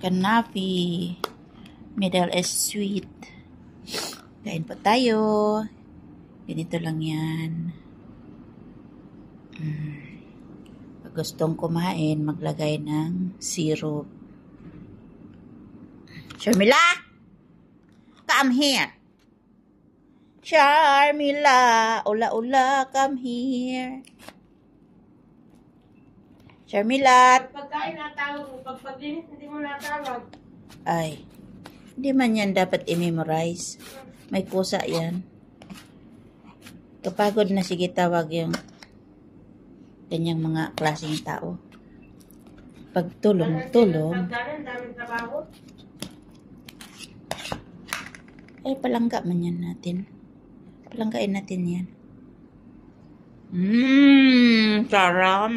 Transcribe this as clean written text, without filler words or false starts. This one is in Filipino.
Kanafi. Middle is sweet. Kain po tayo. Ganito lang yan. Pag gustong kumain, maglagay ng syrup. Sharmila! Come here! Sharmila! Ula-ula, come here! Sharmila! Pagkain natawag mo, pagpaglinis hindi mo natawag. Ay, hindi man yan dapat i-memorize. May kusa yan. Kapagod na, sige tawag yung ganyang mga klaseng tao. Pag tulong. Pagkain, daming trabaho. Ay, palangga man yan natin. Palanggain natin yan. Sarap.